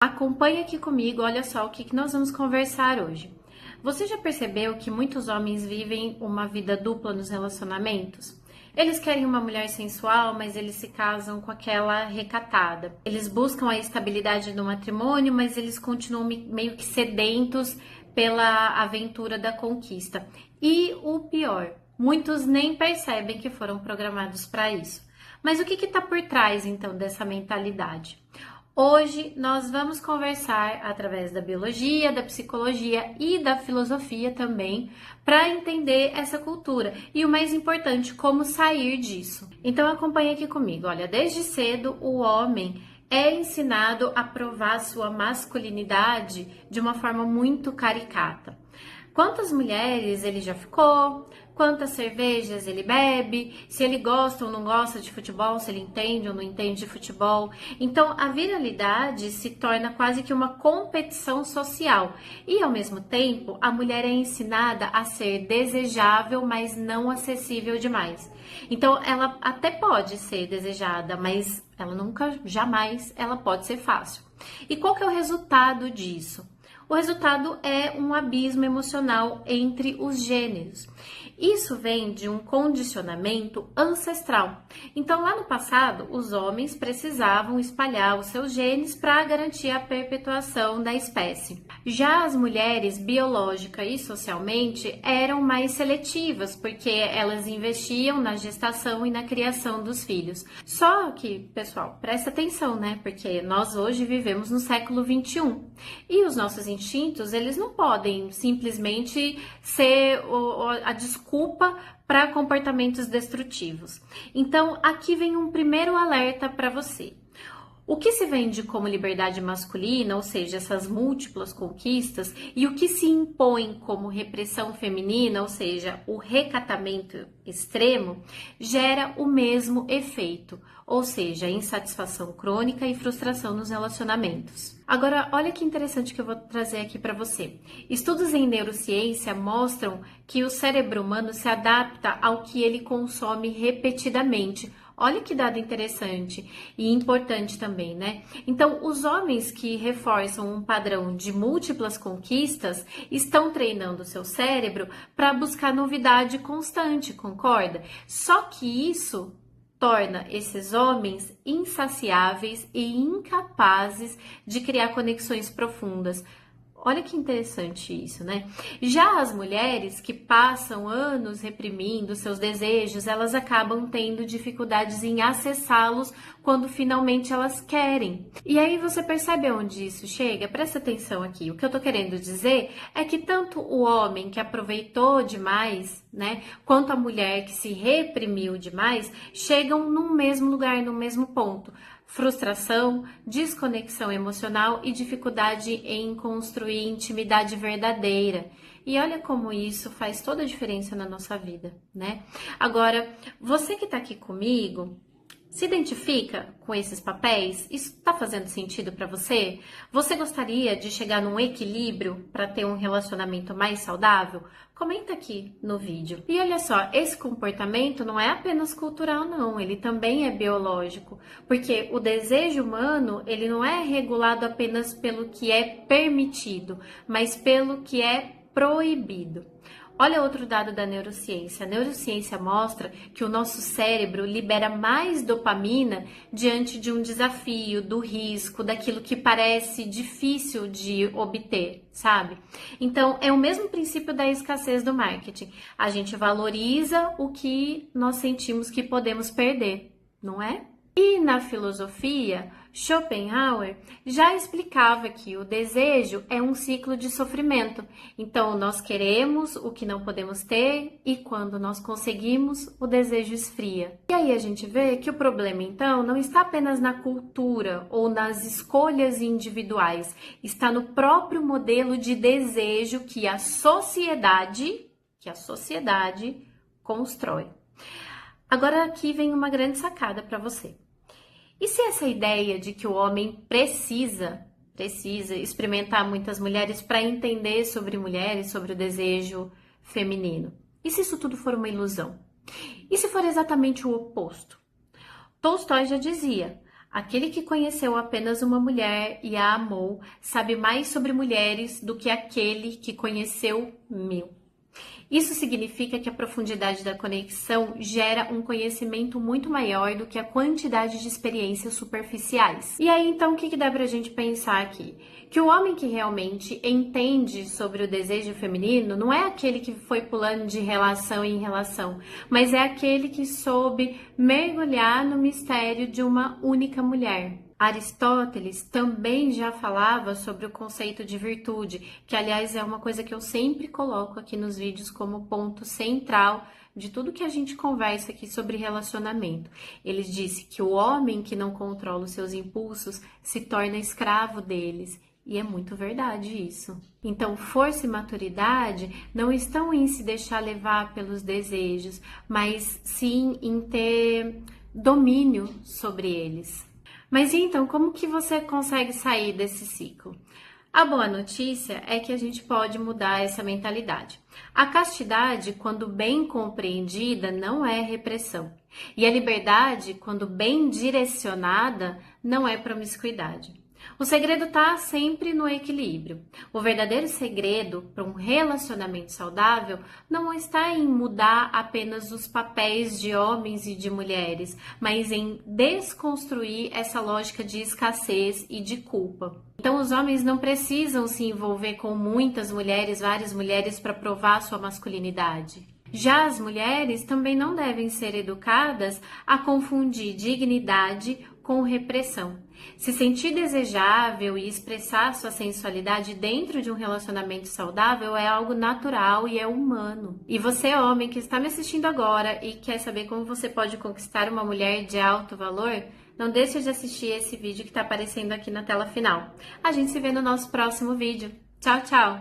Acompanhe aqui comigo, olha só o que nós vamos conversar hoje. Você já percebeu que muitos homens vivem uma vida dupla nos relacionamentos? Eles querem uma mulher sensual, mas eles se casam com aquela recatada. Eles buscam a estabilidade do matrimônio, mas eles continuam meio que sedentos pela aventura da conquista. E o pior, muitos nem percebem que foram programados para isso. Mas o que está por trás, então, dessa mentalidade? Hoje nós vamos conversar através da biologia, da psicologia e da filosofia também para entender essa cultura e o mais importante, como sair disso. Então acompanhe aqui comigo. Olha, desde cedo o homem é ensinado a provar sua masculinidade de uma forma muito caricata. Quantas mulheres ele já ficou? Quantas cervejas ele bebe? Se ele gosta ou não gosta de futebol? Se ele entende ou não entende de futebol? Então, a virilidade se torna quase que uma competição social. E, ao mesmo tempo, a mulher é ensinada a ser desejável, mas não acessível demais. Então, ela até pode ser desejada, mas ela nunca, jamais, ela pode ser fácil. E qual que é o resultado disso? O resultado é um abismo emocional entre os gêneros. Isso vem de um condicionamento ancestral. Então, lá no passado, os homens precisavam espalhar os seus genes para garantir a perpetuação da espécie. Já as mulheres, biológica e socialmente, eram mais seletivas, porque elas investiam na gestação e na criação dos filhos. Só que, pessoal, presta atenção, né? Porque nós hoje vivemos no século 21 e os nossos instintos, eles não podem simplesmente ser a desculpa para comportamentos destrutivos. Então, aqui vem um primeiro alerta para você. O que se vende como liberdade masculina, ou seja, essas múltiplas conquistas, e o que se impõe como repressão feminina, ou seja, o recatamento extremo, gera o mesmo efeito, ou seja, insatisfação crônica e frustração nos relacionamentos. Agora, olha que interessante que eu vou trazer aqui para você. Estudos em neurociência mostram que o cérebro humano se adapta ao que ele consome repetidamente. Olha que dado interessante e importante também, né? Então, os homens que reforçam um padrão de múltiplas conquistas estão treinando o seu cérebro para buscar novidade constante, concorda? Só que isso torna esses homens insaciáveis e incapazes de criar conexões profundas. Olha que interessante isso, né? Já as mulheres que passam anos reprimindo seus desejos, elas acabam tendo dificuldades em acessá-los quando finalmente elas querem. E aí você percebe onde isso chega? Presta atenção aqui. O que eu tô querendo dizer é que tanto o homem que aproveitou demais, né, quanto a mulher que se reprimiu demais, chegam no mesmo lugar, no mesmo ponto. Frustração, desconexão emocional e dificuldade em construir intimidade verdadeira. E olha como isso faz toda a diferença na nossa vida, né? Agora, você que tá aqui comigo, se identifica com esses papéis? Isso está fazendo sentido para você? Você gostaria de chegar num equilíbrio para ter um relacionamento mais saudável? Comenta aqui no vídeo. E olha só, esse comportamento não é apenas cultural, não. Ele também é biológico. Porque o desejo humano, ele não é regulado apenas pelo que é permitido, mas pelo que é proibido. Olha outro dado da neurociência. A neurociência mostra que o nosso cérebro libera mais dopamina diante de um desafio, do risco, daquilo que parece difícil de obter, sabe? Então, é o mesmo princípio da escassez do marketing. A gente valoriza o que nós sentimos que podemos perder, não é? E na filosofia, Schopenhauer já explicava que o desejo é um ciclo de sofrimento. Então, nós queremos o que não podemos ter e quando nós conseguimos, o desejo esfria. E aí a gente vê que o problema, então, não está apenas na cultura ou nas escolhas individuais, está no próprio modelo de desejo que a sociedade constrói. Agora aqui vem uma grande sacada para você. E se essa ideia de que o homem precisa experimentar muitas mulheres para entender sobre mulheres, sobre o desejo feminino? E se isso tudo for uma ilusão? E se for exatamente o oposto? Tolstói já dizia: Aquele que conheceu apenas uma mulher e a amou sabe mais sobre mulheres do que aquele que conheceu mil. Isso significa que a profundidade da conexão gera um conhecimento muito maior do que a quantidade de experiências superficiais. E aí, então, o que dá pra gente pensar aqui? Que o homem que realmente entende sobre o desejo feminino não é aquele que foi pulando de relação em relação, mas é aquele que soube mergulhar no mistério de uma única mulher. Aristóteles também já falava sobre o conceito de virtude, que aliás é uma coisa que eu sempre coloco aqui nos vídeos como ponto central de tudo que a gente conversa aqui sobre relacionamento. Ele disse que o homem que não controla os seus impulsos se torna escravo deles. E é muito verdade isso. Então, força e maturidade não estão em se deixar levar pelos desejos, mas sim em ter domínio sobre eles. Mas então, como que você consegue sair desse ciclo? A boa notícia é que a gente pode mudar essa mentalidade. A castidade, quando bem compreendida, não é repressão. E a liberdade, quando bem direcionada, não é promiscuidade. O segredo está sempre no equilíbrio. O verdadeiro segredo para um relacionamento saudável não está em mudar apenas os papéis de homens e de mulheres, mas em desconstruir essa lógica de escassez e de culpa. Então, os homens não precisam se envolver com muitas mulheres, várias mulheres, para provar sua masculinidade. Já as mulheres também não devem ser educadas a confundir dignidade com repressão. Se sentir desejável e expressar sua sensualidade dentro de um relacionamento saudável é algo natural e é humano. E você, homem, que está me assistindo agora e quer saber como você pode conquistar uma mulher de alto valor, não deixe de assistir esse vídeo que está aparecendo aqui na tela final. A gente se vê no nosso próximo vídeo. Tchau, tchau!